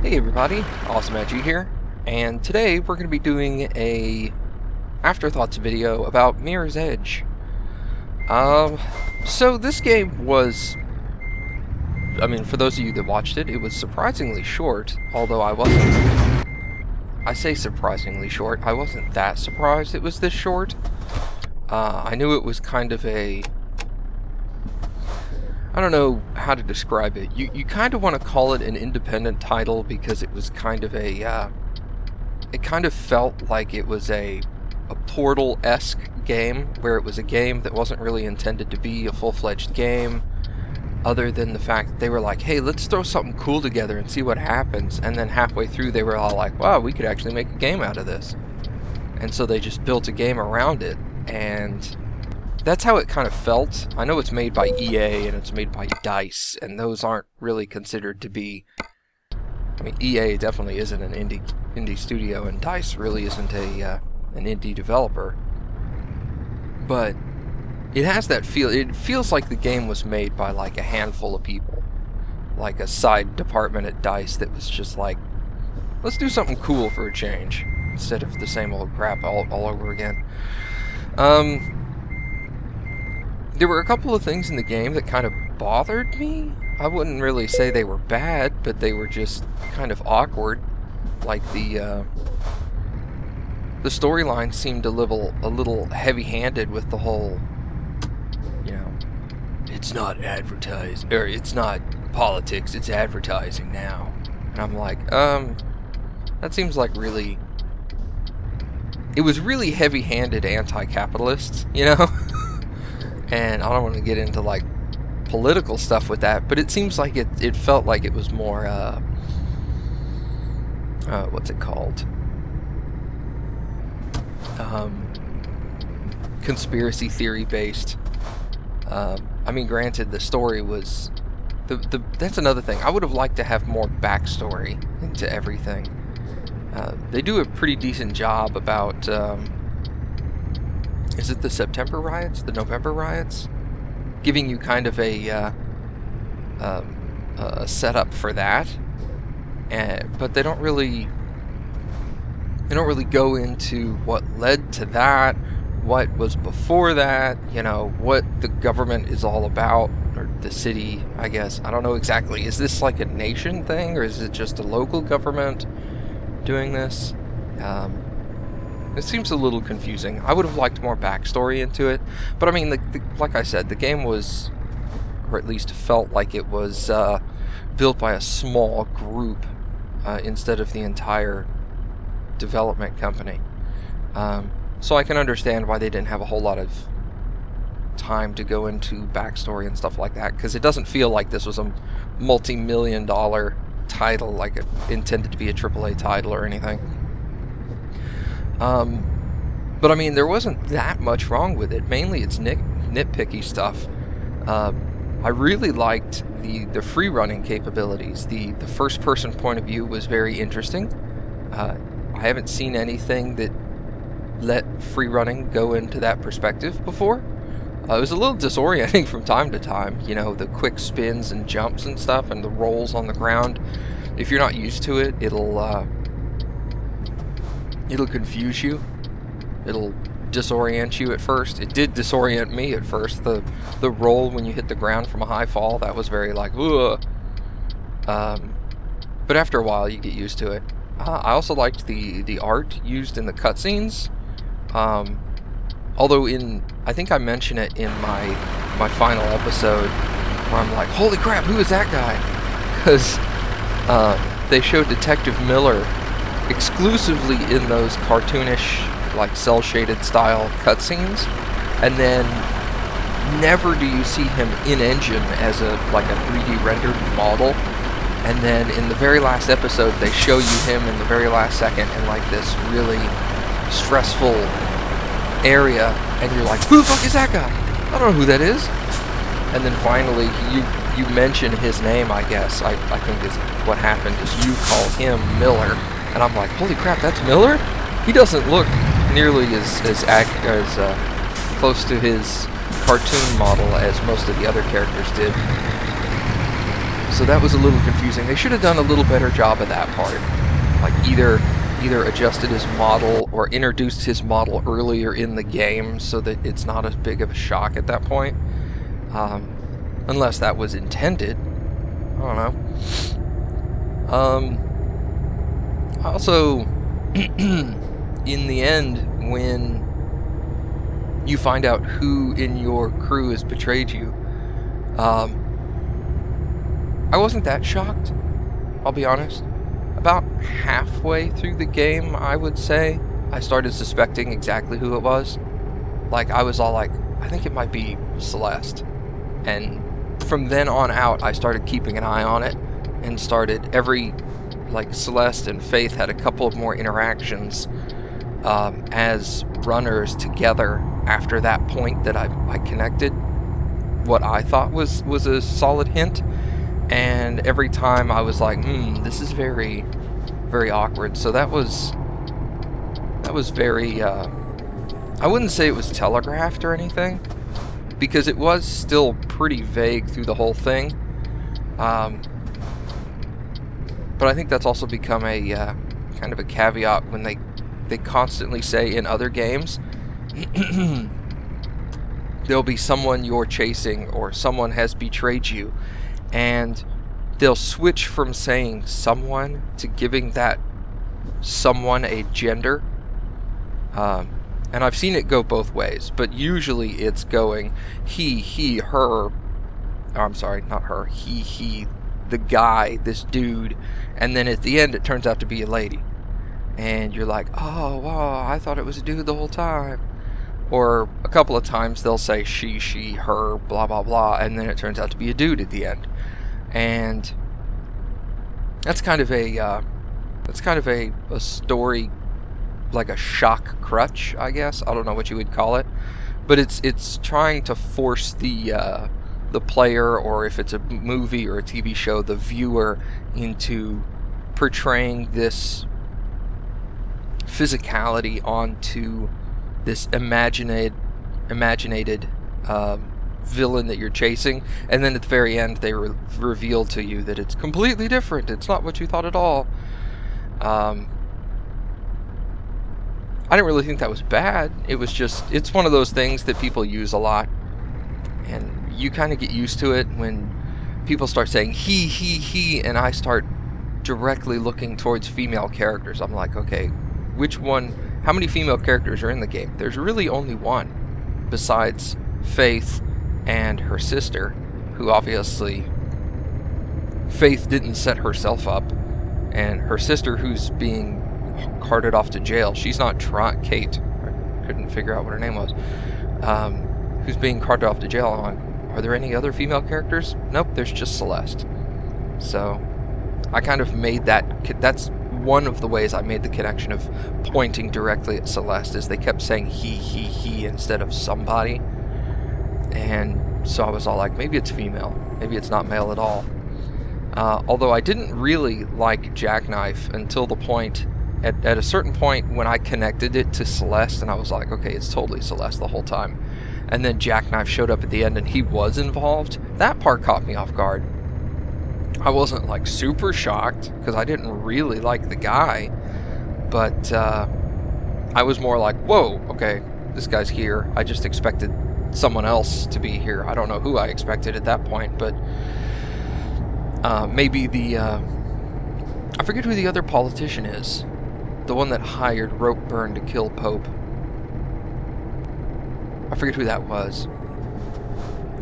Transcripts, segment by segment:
Hey everybody, AwesomeMattG here, and today we're going to be doing a afterthoughts video about Mirror's Edge. So this game was, for those of you that watched it, it was surprisingly short, although I say surprisingly short, I wasn't that surprised it was this short. I knew it was kind of I don't know how to describe it. You kind of want to call it an independent title because it was kind of it kind of felt like it was a Portal-esque game, where it was a game that wasn't really intended to be a full-fledged game, other than the fact that they were like, hey, let's throw something cool together and see what happens, and then halfway through they were all like, wow, we could actually make a game out of this. And so they just built a game around it, and that's how it kind of felt. I know it's made by EA and it's made by DICE, and those aren't really considered to be... EA definitely isn't an indie studio, and DICE really isn't an indie developer. But it has that feel. It feels like the game was made by like a handful of people, like a side department at DICE that was just like, let's do something cool for a change instead of the same old crap all over again. There were a couple of things in the game that kind of bothered me. I wouldn't really say they were bad, but they were just kind of awkward. Like the storyline seemed a little heavy-handed with the whole, it's not advertised, or it's not politics, it's advertising now. And I'm like, that seems like really... It was really heavy-handed anti-capitalist, And I don't want to get into like political stuff with that, but it seems like it felt like it was more what's it called? Conspiracy theory based. Granted, the story was that's another thing. I would have liked to have more backstory into everything. They do a pretty decent job about is it the September riots? The November riots? Giving you kind of a setup for that, but they don't really go into what led to that, what was before that, what the government is all about, or the city, I guess. I don't know exactly. Is this like a nation thing, or is it just a local government doing this? It seems a little confusing. I would have liked more backstory into it, but like I said, the game was, or at least felt like it was built by a small group instead of the entire development company. So I can understand why they didn't have a whole lot of time to go into backstory and stuff like that, because it doesn't feel like this was a multi-million-dollar title, like it intended to be a AAA title or anything. But there wasn't that much wrong with it. Mainly it's nitpicky stuff. I really liked the free running capabilities. The first person point of view was very interesting. I haven't seen anything that let free running go into that perspective before. It was a little disorienting from time to time, the quick spins and jumps and stuff, and the rolls on the ground. If you're not used to it, it'll confuse you. It'll disorient you at first. It did disorient me at first. The roll when you hit the ground from a high fall, that was very like, ugh. But after a while, you get used to it. I also liked the art used in the cutscenes. Although I think I mentioned it in my final episode, where I'm like, holy crap, who is that guy? Because they showed Detective Miller exclusively in those cartoonish, like cel-shaded style cutscenes, and then never do you see him in-engine as a 3D rendered model. And then in the very last episode, they show you him in the very last second in like this really stressful area, and you're like, who the fuck is that guy? I don't know who that is. And then finally, you mention his name, I guess. I think is what happened is you call him Miller. And I'm like, holy crap, that's Miller? He doesn't look nearly as close to his cartoon model as most of the other characters did. So that was a little confusing. They should have done a little better job of that part. Like either adjusted his model or introduced his model earlier in the game so that it's not as big of a shock at that point. Unless that was intended. I don't know. Also, in the end, when you find out who in your crew has betrayed you, I wasn't that shocked, I'll be honest. About halfway through the game, I would say, I started suspecting exactly who it was. Like, I was all like, I think it might be Celeste. And from then on out, I started keeping an eye on it, and started like, Celeste and Faith had a couple of more interactions as runners together after that point that I connected what I thought was a solid hint. And every time I was like, this is very, very awkward. So that was very, I wouldn't say it was telegraphed or anything, because it was still pretty vague through the whole thing. But I think that's also become a kind of a caveat when they constantly say in other games, there'll be someone you're chasing or someone has betrayed you, and they'll switch from saying someone to giving that someone a gender. And I've seen it go both ways, but usually it's going he, her, I'm sorry, not her, he, the guy, this dude, and then at the end it turns out to be a lady. And you're like, oh, wow, I thought it was a dude the whole time. Or a couple of times they'll say she, her, blah, blah, blah, and then it turns out to be a dude at the end. And that's kind of a story, like a shock crutch, I guess. I don't know what you would call it, but it's trying to force the player, or if it's a movie or a TV show, the viewer into portraying this physicality onto this imaginated villain that you're chasing, and then at the very end they reveal to you that it's completely different. It's not what you thought at all. I didn't really think that was bad. It was just, it's one of those things that people use a lot, and you kind of get used to it when people start saying he, and I start directly looking towards female characters. I'm like, okay, which one? How many female characters are in the game? There's really only one, besides Faith and her sister, who obviously Faith didn't set herself up, and her sister, who's being carted off to jail, she's not Kate, I couldn't figure out what her name was, who's being carted off to jail. I'm like, are there any other female characters? Nope, there's just Celeste. So I kind of made that's one of the ways I made the connection of pointing directly at Celeste, is they kept saying he instead of somebody. And so I was all like, maybe it's female, maybe it's not male at all. Although I didn't really like Jackknife until the point, at a certain point when I connected it to Celeste, and I was like, okay, it's totally Celeste the whole time. And then Jackknife showed up at the end and he was involved. That part caught me off guard. I wasn't like super shocked, because I didn't really like the guy, but I was more like, whoa, okay, this guy's here. I just expected someone else to be here. I don't know who I expected at that point, but maybe I forget who the other politician is. The one that hired Ropeburn to kill Pope. I forget who that was.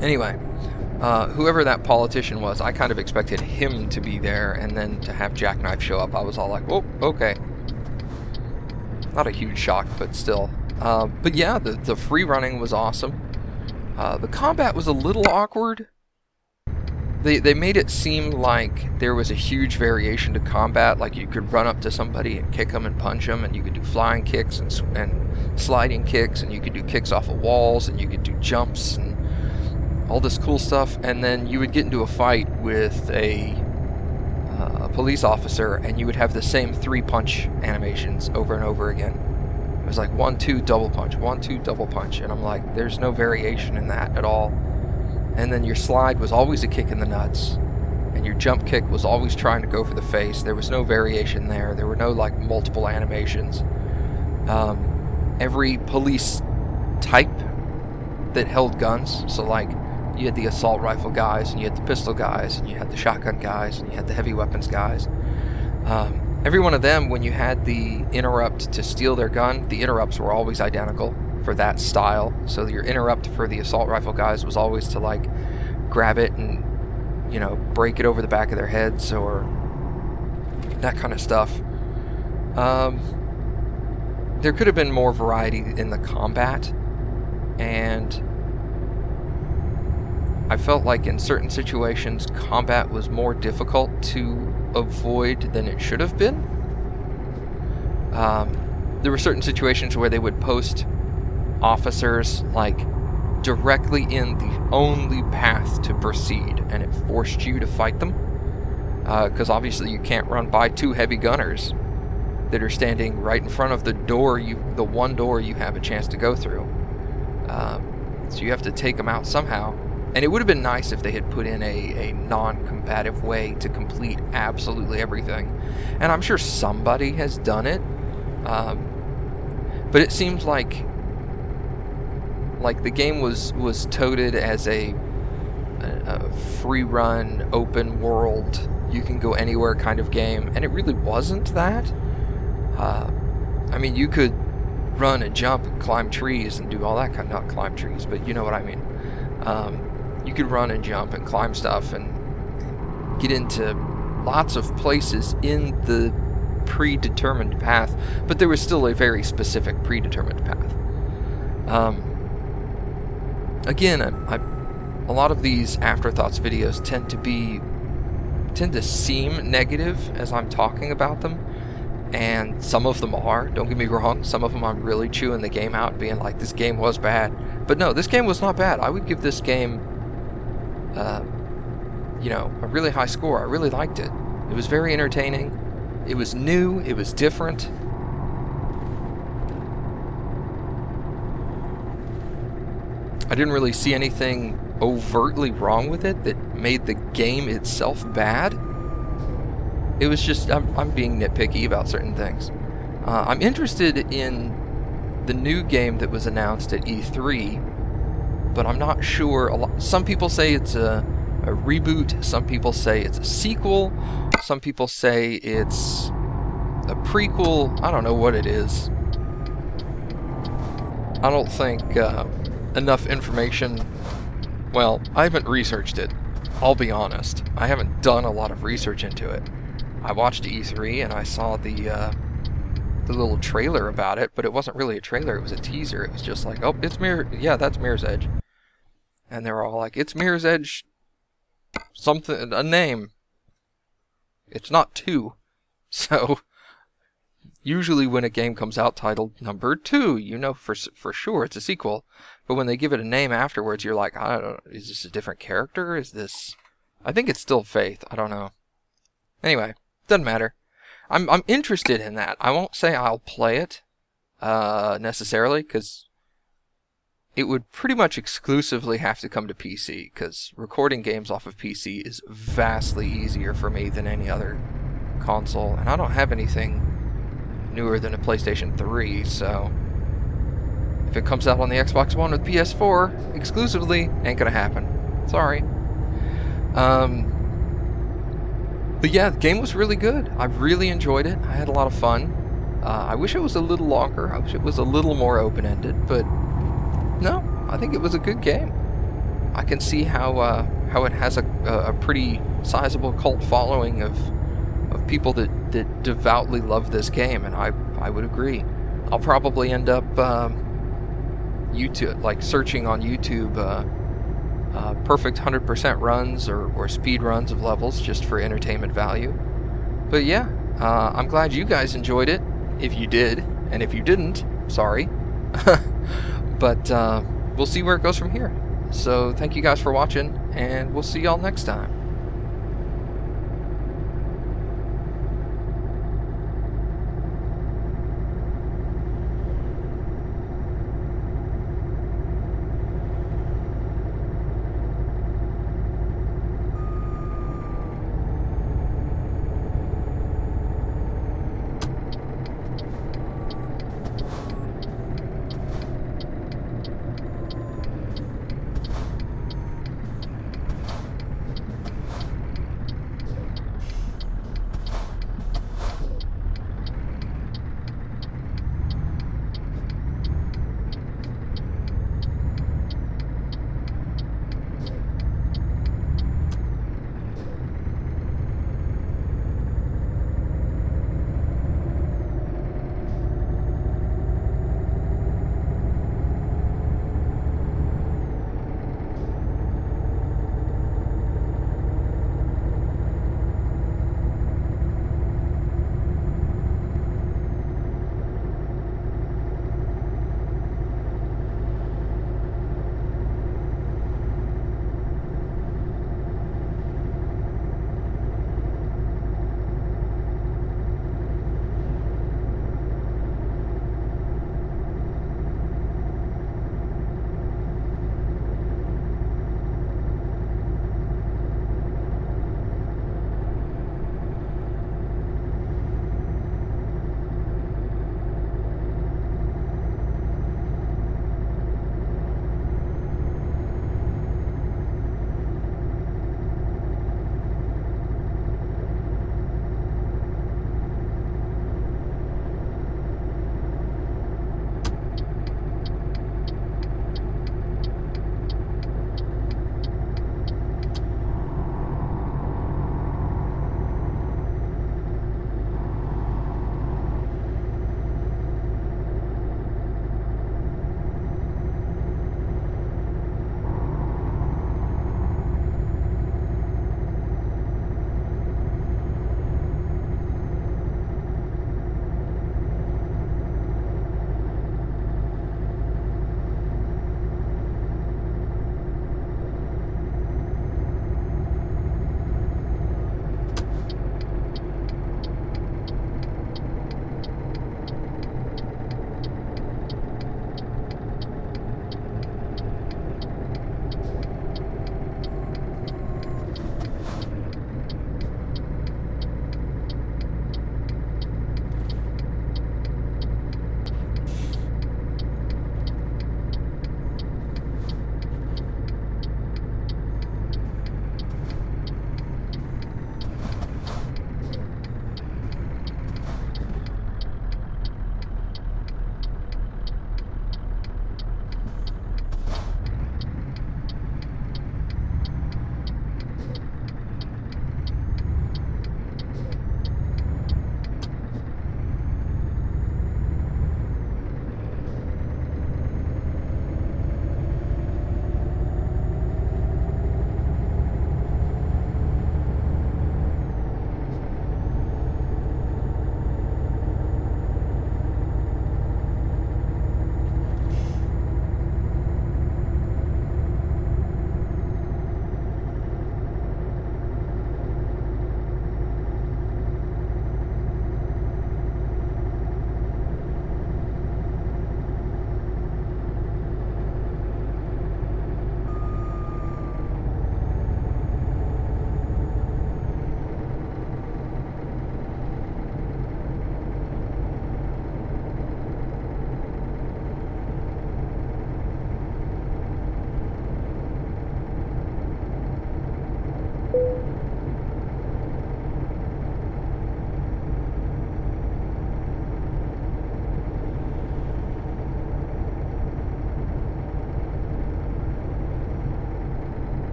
Anyway, whoever that politician was, I kind of expected him to be there, and then to have Jackknife show up, I was all like, oh, okay. Not a huge shock, but still. But yeah, the free running was awesome. The combat was a little awkward. They made it seem like there was a huge variation to combat, like you could run up to somebody and kick them and punch them, and you could do flying kicks and sliding kicks, and you could do kicks off of walls, and you could do jumps and all this cool stuff, and then you would get into a fight with a police officer, and you would have the same 3-punch animations over and over again. It was like 1-2 double punch, 1-2 double punch, and I'm like, there's no variation in that at all. And then your slide was always a kick in the nuts. and your jump kick was always trying to go for the face. There was no variation there. There were no like multiple animations. Every police type that held guns, so like you had the assault rifle guys, and you had the pistol guys, and you had the shotgun guys, and you had the heavy weapons guys. Every one of them, when you had the interrupt to steal their gun, the interrupts were always identical for that style. So your interrupt for the assault rifle guys was always to like grab it and, you know, break it over the back of their heads or that kind of stuff. There could have been more variety in the combat, and I felt like in certain situations combat was more difficult to avoid than it should have been. There were certain situations where they would post officers like directly in the only path to proceed, and it forced you to fight them, because obviously you can't run by two heavy gunners that are standing right in front of the door, the one door you have a chance to go through. So you have to take them out somehow. And it would have been nice if they had put in a non-combative way to complete absolutely everything. And I'm sure somebody has done it. But it seems like the game was touted as a free-run, open world, you can go anywhere kind of game. And it really wasn't that. I mean, you could run and jump and climb trees and do all that kind of, not climb trees, but you know what I mean. You could run and jump and climb stuff and get into lots of places in the predetermined path, but there was still a very specific predetermined path. Again, a lot of these afterthoughts videos tend to seem negative as I'm talking about them, and some of them are, don't get me wrong. Some of them I'm really chewing the game out, being like, this game was bad. But no, this game was not bad. I would give this game, you know, a really high score. I really liked it. It was very entertaining. It was new. It was different. I didn't really see anything overtly wrong with it that made the game itself bad. It was just, I'm being nitpicky about certain things. I'm interested in the new game that was announced at E3, but I'm not sure. Some people say it's a reboot, some people say it's a sequel, some people say it's a prequel. I don't know what it is. I don't think enough information. Well, I haven't researched it. I'll be honest. I haven't done a lot of research into it. I watched E3 and I saw the little trailer about it, but it wasn't really a trailer, it was a teaser. It was just like, oh, it's yeah, that's Mirror's Edge. And they were all like, it's Mirror's Edge something, a name. It's not 2. So, usually when a game comes out titled number 2, you know for sure it's a sequel. But when they give it a name afterwards, you're like, I don't know, is this a different character? Is this... I think it's still Faith, I don't know. Anyway. Doesn't matter. I'm interested in that. I won't say I'll play it necessarily, because it would pretty much exclusively have to come to PC, because recording games off of PC is vastly easier for me than any other console, and I don't have anything newer than a PlayStation 3, so if it comes out on the Xbox One with PS4 exclusively, ain't gonna happen. Sorry. But yeah, the game was really good. I really enjoyed it. I had a lot of fun. I wish it was a little longer. I wish it was a little more open-ended, but no, I think it was a good game. I can see how it has a pretty sizable cult following of people that devoutly love this game, and I would agree. I'll probably end up searching on YouTube perfect 100% runs or speed runs of levels just for entertainment value. But yeah, I'm glad you guys enjoyed it, if you did, and if you didn't, sorry. But we'll see where it goes from here. So thank you guys for watching, and we'll see y'all next time.